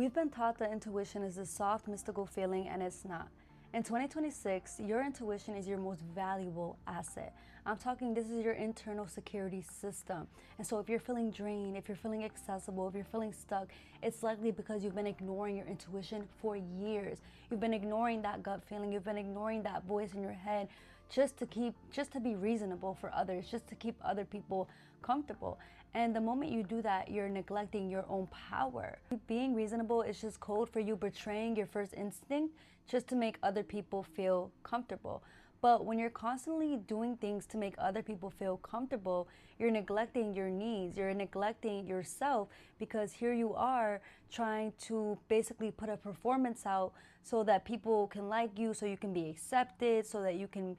We've been taught that intuition is this soft, mystical feeling, and it's not. In 2026, your intuition is your most valuable asset. I'm talking, this is your internal security system. And so if you're feeling drained, if you're feeling accessible, if you're feeling stuck, it's likely because you've been ignoring your intuition for years. You've been ignoring that gut feeling. You've been ignoring that voice in your head just to be reasonable for others, just to keep other people comfortable. And the moment you do that, you're neglecting your own power. Being reasonable is just code for you betraying your first instinct just to make other people feel comfortable. But when you're constantly doing things to make other people feel comfortable, you're neglecting your needs, you're neglecting yourself, because here you are trying to basically put a performance out so that people can like you, so you can be accepted, so that you can,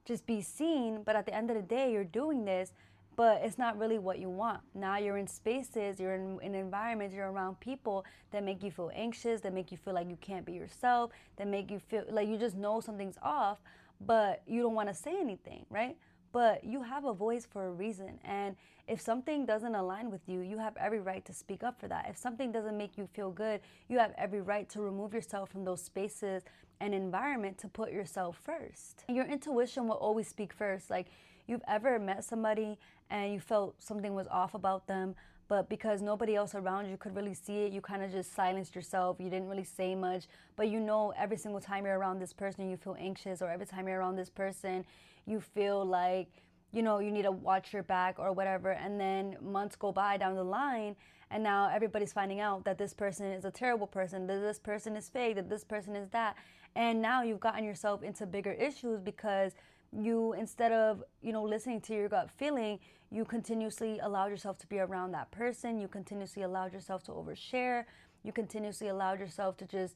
just be seen. But at the end of the day, you're doing this, but it's not really what you want. Now you're in spaces, you're in environments, you're around people that make you feel anxious, that make you feel like you can't be yourself, that make you feel like you just know something's off, but you don't want to say anything, right? But you have a voice for a reason. And if something doesn't align with you, you have every right to speak up for that. If something doesn't make you feel good, you have every right to remove yourself from those spaces and environment to put yourself first. Your intuition will always speak first. Like, you've ever met somebody and you felt something was off about them, but because nobody else around you could really see it, you kind of just silenced yourself. You didn't really say much, but every single time you're around this person, you feel anxious, or every time you're around this person, you feel like, you need to watch your back or whatever. And then months go by down the line, and now everybody's finding out that this person is a terrible person, that this person is fake, that this person is that. And now you've gotten yourself into bigger issues because you, instead of, listening to your gut feeling, you continuously allowed yourself to be around that person. You continuously allowed yourself to overshare. You continuously allowed yourself to just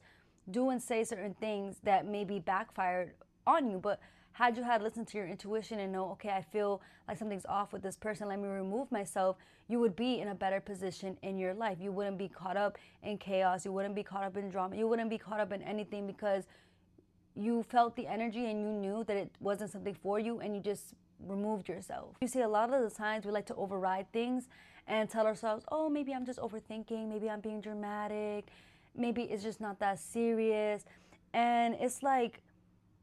do and say certain things that maybe backfired on you. But had you had listened to your intuition and know, okay, I feel like something's off with this person, let me remove myself, you would be in a better position in your life. You wouldn't be caught up in chaos. You wouldn't be caught up in drama. You wouldn't be caught up in anything because you felt the energy and you knew that it wasn't something for you, and you just removed yourself. You see, a lot of the times we like to override things and tell ourselves, oh, maybe I'm just overthinking, maybe I'm being dramatic, maybe it's just not that serious. And it's like,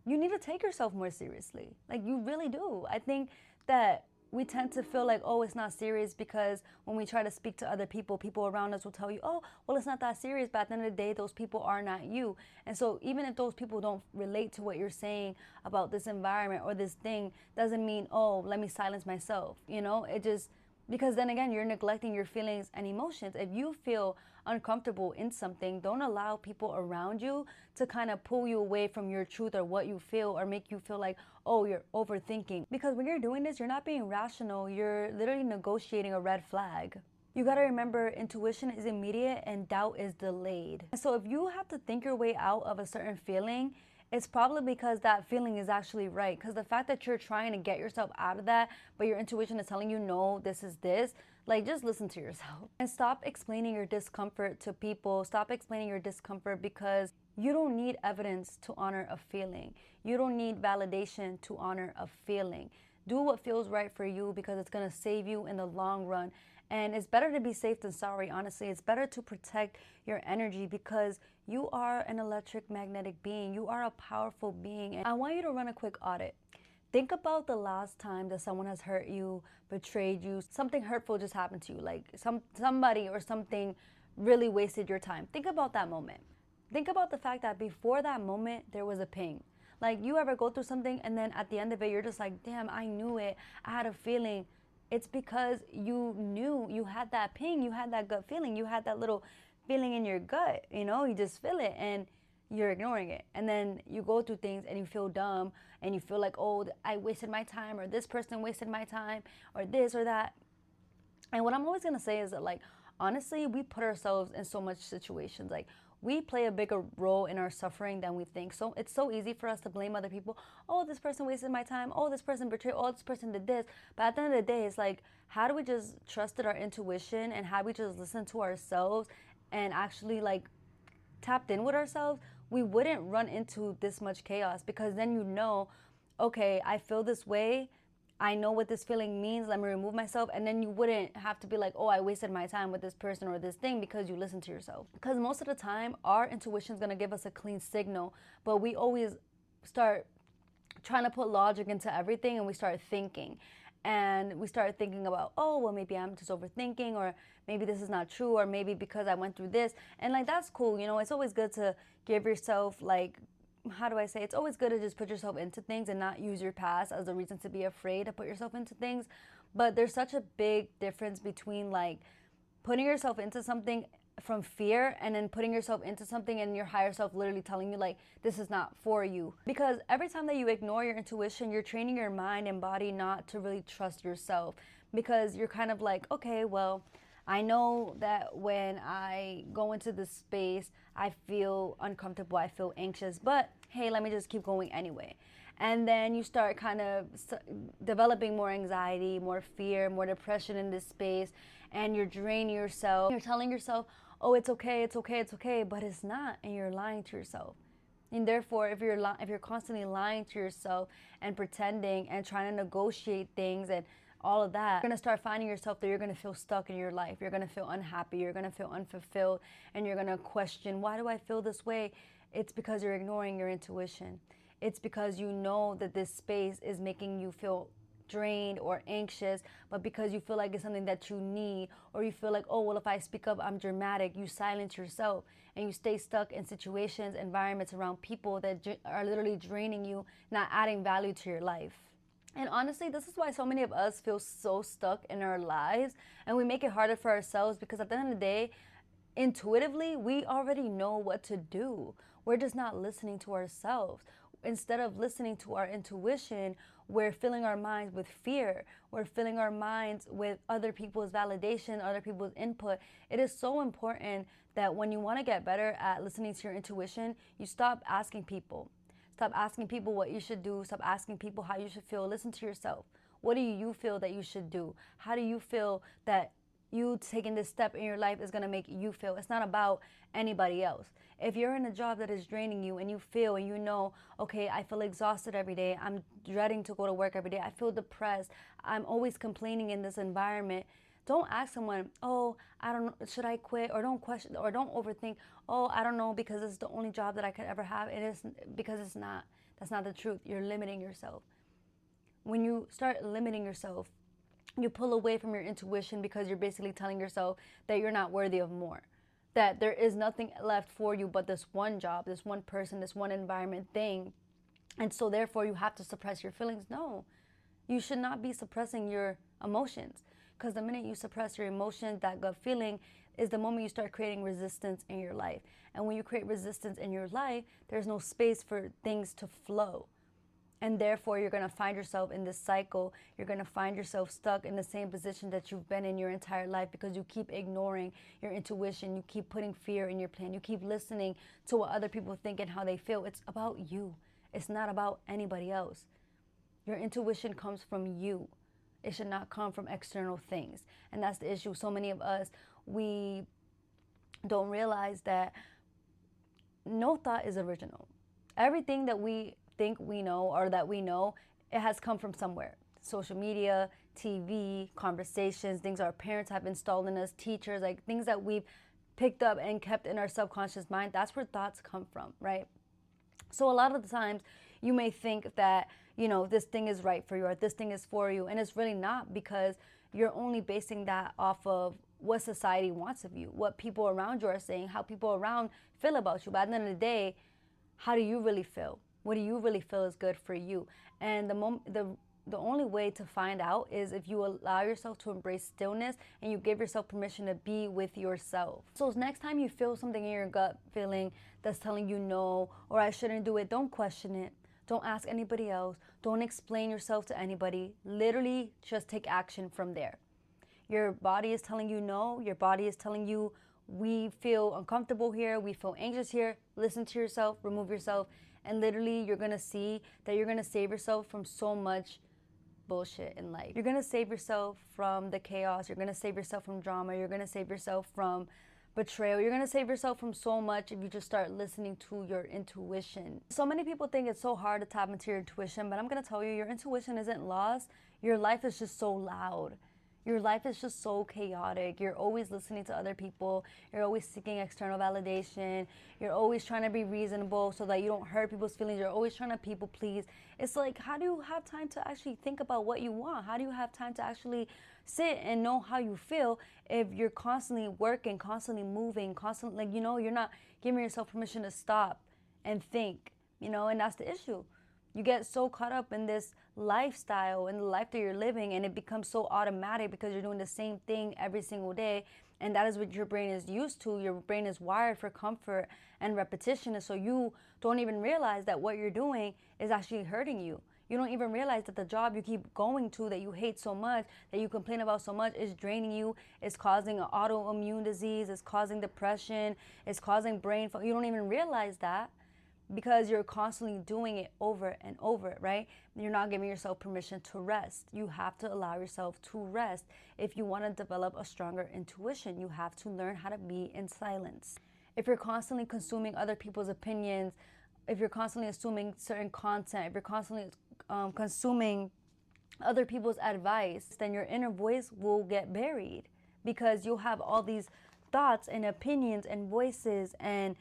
you need to take yourself more seriously. Like, you really do. I think that we tend to feel like, oh, it's not serious, because when we try to speak to other people, people around us will tell you, oh, well, it's not that serious. But at the end of the day, those people are not you. And so even if those people don't relate to what you're saying about this environment or this thing, doesn't mean, oh, let me silence myself. It just, because then again, you're neglecting your feelings and emotions. If you feel uncomfortable in something, don't allow people around you to kind of pull you away from your truth or what you feel, or make you feel like, oh, you're overthinking. Because when you're doing this, you're not being rational. You're literally negotiating a red flag. You got to remember, intuition is immediate and doubt is delayed. So if you have to think your way out of a certain feeling, it's probably because that feeling is actually right. Because the fact that you're trying to get yourself out of that, but your intuition is telling you, no, this is this, like, just listen to yourself. And stop explaining your discomfort to people. Stop explaining your discomfort, because you don't need evidence to honor a feeling. You don't need validation to honor a feeling. Do what feels right for you, because it's going to save you in the long run. And it's better to be safe than sorry, honestly. It's better to protect your energy, because you are an electric magnetic being. You are a powerful being. And I want you to run a quick audit. Think about the last time that someone has hurt you, betrayed you, something hurtful just happened to you, like somebody or something really wasted your time. Think about that moment. Think about the fact that before that moment, there was a ping. Like, you ever go through something and then at the end of it, you're just like, damn, I knew it. I had a feeling. It's because you knew, you had that ping, you had that gut feeling, you had that little feeling in your gut, you just feel it and you're ignoring it. And then you go through things and you feel dumb and you feel like, oh, I wasted my time, or this person wasted my time, or this or that. And what I'm always going to say is that, like, honestly, we put ourselves in so much situations. Like, we play a bigger role in our suffering than we think. So it's so easy for us to blame other people. Oh, this person wasted my time. Oh, this person betrayed. Oh, this person did this. But at the end of the day, it's like, how do we just trust our intuition, and how do we just listen to ourselves and actually, like, tapped in with ourselves? We wouldn't run into this much chaos, because then okay, I feel this way. I know what this feeling means, let me remove myself. And then you wouldn't have to be like, oh, I wasted my time with this person or this thing, because you listen to yourself. Because most of the time, our intuition is going to give us a clean signal, but we always start trying to put logic into everything, and we start thinking. And we start thinking about, oh, well, maybe I'm just overthinking, or maybe this is not true, or maybe because I went through this. And like, that's cool. You know, it's always good to give yourself, like, how do I say, it's always good to just put yourself into things and not use your past as a reason to be afraid to put yourself into things. But there's such a big difference between like putting yourself into something from fear and then putting yourself into something and your higher self literally telling you like, this is not for you. Because every time that you ignore your intuition, you're training your mind and body not to really trust yourself, because you're kind of like, okay, well, I know that when I go into this space, I feel uncomfortable, I feel anxious, but hey, let me just keep going anyway. And then you start kind of developing more anxiety, more fear, more depression in this space, and you're draining yourself. You're telling yourself, oh, it's okay, it's okay, it's okay, but it's not, and you're lying to yourself. And therefore, if you're constantly lying to yourself and pretending and trying to negotiate things and all of that, you're going to start finding yourself that you're going to feel stuck in your life. You're going to feel unhappy. You're going to feel unfulfilled. And you're going to question, why do I feel this way? It's because you're ignoring your intuition. It's because you know that this space is making you feel drained or anxious, but because you feel like it's something that you need, or you feel like, oh, well, if I speak up, I'm dramatic, you silence yourself and you stay stuck in situations, environments, around people that are literally draining you, not adding value to your life. And honestly, this is why so many of us feel so stuck in our lives, and we make it harder for ourselves, because at the end of the day, intuitively, we already know what to do. We're just not listening to ourselves. Instead of listening to our intuition, we're filling our minds with fear. We're filling our minds with other people's validation, other people's input. It is so important that when you want to get better at listening to your intuition, you stop asking people. Stop asking people what you should do. Stop asking people how you should feel. Listen to yourself. What do you feel that you should do? How do you feel that you taking this step in your life is going to make you feel? It's not about anybody else. If you're in a job that is draining you and you feel and you know, okay, I feel exhausted every day, I'm dreading to go to work every day, I feel depressed, I'm always complaining in this environment, don't ask someone, oh, I don't know, should I quit? Or don't question, or don't overthink, oh, I don't know, because it's the only job that I could ever have. It is, because it's not. That's not the truth. You're limiting yourself. When you start limiting yourself, you pull away from your intuition, because you're basically telling yourself that you're not worthy of more, that there is nothing left for you but this one job, this one person, this one environment thing. And so therefore you have to suppress your feelings. No, you should not be suppressing your emotions, because the minute you suppress your emotions, that gut feeling is the moment you start creating resistance in your life. And when you create resistance in your life, there's no space for things to flow. And therefore, you're going to find yourself in this cycle. You're going to find yourself stuck in the same position that you've been in your entire life, because you keep ignoring your intuition. You keep putting fear in your plan. You keep listening to what other people think and how they feel. It's about you. It's not about anybody else. Your intuition comes from you. It should not come from external things. And that's the issue. So many of us, we don't realize that no thought is original. Everything that we think we know, or that we know, it has come from somewhere. Social media, TV, conversations, things our parents have installed in us, teachers, like things that we've picked up and kept in our subconscious mind. That's where thoughts come from, right? So a lot of the times you may think that, you know, this thing is right for you, or this thing is for you, and it's really not, because you're only basing that off of what society wants of you, what people around you are saying, how people around feel about you. But at the end of the day, how do you really feel? What do you really feel is good for you? And the only way to find out is if you allow yourself to embrace stillness and you give yourself permission to be with yourself. So next time you feel something in your gut feeling that's telling you no, or I shouldn't do it, don't question it. Don't ask anybody else. Don't explain yourself to anybody. Literally just take action from there. Your body is telling you no. Your body is telling you, we feel uncomfortable here. We feel anxious here. Listen to yourself. Remove yourself. And literally, you're going to see that you're going to save yourself from so much bullshit in life. You're going to save yourself from the chaos. You're going to save yourself from drama. You're going to save yourself from betrayal. You're going to save yourself from so much if you just start listening to your intuition. So many people think it's so hard to tap into your intuition, but I'm going to tell you, your intuition isn't lost. Your life is just so loud. Your life is just so chaotic. You're always listening to other people. You're always seeking external validation. You're always trying to be reasonable so that you don't hurt people's feelings. You're always trying to people please. It's like, how do you have time to actually think about what you want? How do you have time to actually sit and know how you feel if you're constantly working, constantly moving, constantly, like, you're not giving yourself permission to stop and think, and that's the issue. You get so caught up in this lifestyle and the life that you're living, and it becomes so automatic because you're doing the same thing every single day, and that is what your brain is used to. Your brain is wired for comfort and repetition, and so you don't even realize that what you're doing is actually hurting you. You don't even realize that the job you keep going to that you hate so much, that you complain about so much, is draining you, is causing an autoimmune disease, is causing depression, is causing brain fog. You don't even realize that, because you're constantly doing it over and over, right? You're not giving yourself permission to rest. You have to allow yourself to rest. If you want to develop a stronger intuition, you have to learn how to be in silence. If you're constantly consuming other people's opinions, if you're constantly assuming certain content, if you're constantly consuming other people's advice, then your inner voice will get buried, because you'll have all these thoughts and opinions and voices and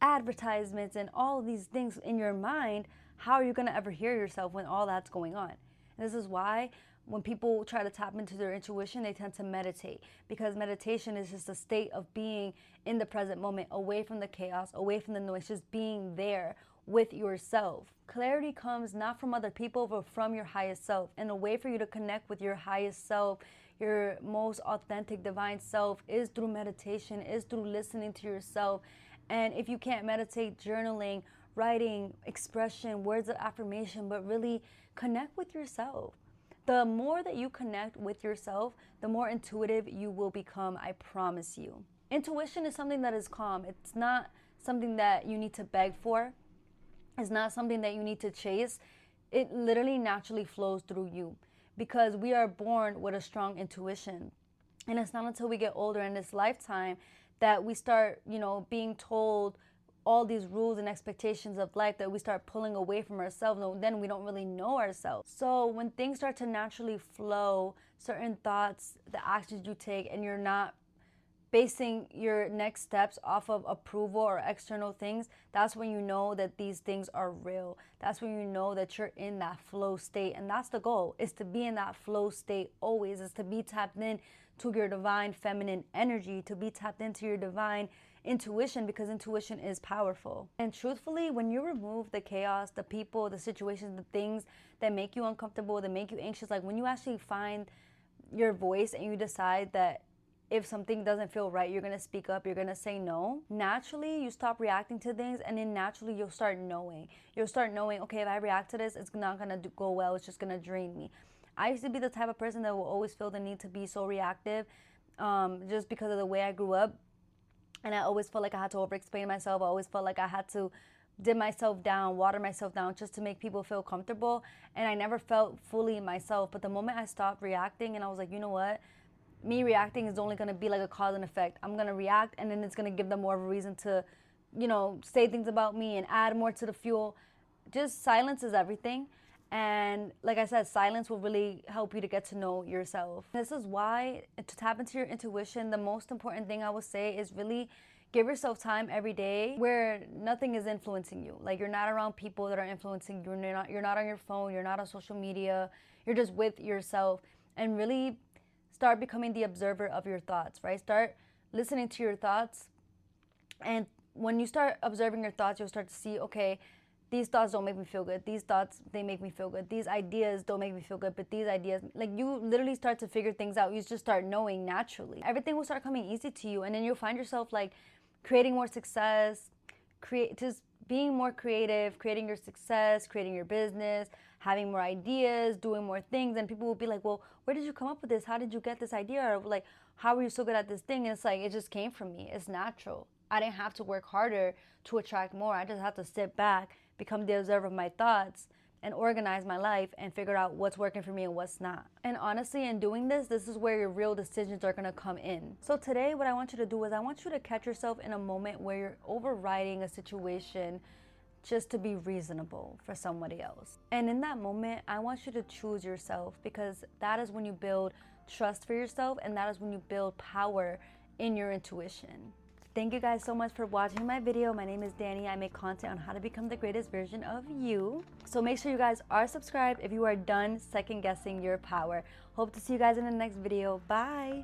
advertisements and all of these things in your mind. How are you going to ever hear yourself when all that's going on? And this is why when people try to tap into their intuition, they tend to meditate, because meditation is just a state of being in the present moment, away from the chaos, away from the noise, just being there with yourself. Clarity comes not from other people, but from your highest self. And a way for you to connect with your highest self, your most authentic divine self, is through meditation, is through listening to yourself. And if you can't meditate, journaling, writing, expression, words of affirmation, but really connect with yourself. The more that you connect with yourself, the more intuitive you will become, I promise you. Intuition is something that is calm. It's not something that you need to beg for. It's not something that you need to chase. It literally naturally flows through you, because we are born with a strong intuition. And it's not until we get older in this lifetime that we start, being told all these rules and expectations of life, that we start pulling away from ourselves. And then we don't really know ourselves. So when things start to naturally flow, certain thoughts, the actions you take, and you're not basing your next steps off of approval or external things, that's when you know that these things are real. That's when you know that you're in that flow state. And that's the goal, is to be in that flow state always, is to be tapped in to your divine feminine energy, to be tapped into your divine intuition, because intuition is powerful. And truthfully, when you remove the chaos, the people, the situations, the things that make you uncomfortable, that make you anxious, like when you actually find your voice and you decide that if something doesn't feel right, you're going to speak up, you're going to say no, naturally you stop reacting to things, and then naturally you'll start knowing. You'll start knowing, okay, if I react to this, it's not going to go well, it's just going to drain me. I used to be the type of person that will always feel the need to be so reactive, just because of the way I grew up. And I always felt like I had to over-explain myself. I always felt like I had to dim myself down, water myself down, just to make people feel comfortable. And I never felt fully myself. But the moment I stopped reacting, and I was like, you know what? Me reacting is only going to be like a cause and effect. I'm going to react, and then it's going to give them more of a reason to, say things about me and add more to the fuel. Just silence is everything. And like I said, silence will really help you to get to know yourself. This is why, to tap into your intuition, the most important thing I would say is really give yourself time every day where nothing is influencing you. Like, you're not around people that are influencing you. You're not on your phone. You're not on social media. You're just with yourself. And really start becoming the observer of your thoughts, right? Start listening to your thoughts. And when you start observing your thoughts, you'll start to see, okay, these thoughts don't make me feel good. These thoughts, they make me feel good. These ideas don't make me feel good, but these ideas, like, you literally start to figure things out. You just start knowing naturally. Everything will start coming easy to you, and then you'll find yourself like creating more success, just being more creative, creating your success, creating your business, having more ideas, doing more things. And people will be like, well, where did you come up with this? How did you get this idea? Or like, how were you so good at this thing? And it's like, it just came from me. It's natural. I didn't have to work harder to attract more. I just have to sit back, become the observer of my thoughts, and organize my life and figure out what's working for me and what's not. And honestly, in doing this, this is where your real decisions are going to come in. So today, what I want you to do is I want you to catch yourself in a moment where you're overriding a situation just to be reasonable for somebody else. And in that moment, I want you to choose yourself, because that is when you build trust for yourself, and that is when you build power in your intuition. Thank you guys so much for watching my video. My name is Danny. I make content on how to become the greatest version of you. So make sure you guys are subscribed if you are done second guessing your power. Hope to see you guys in the next video. Bye.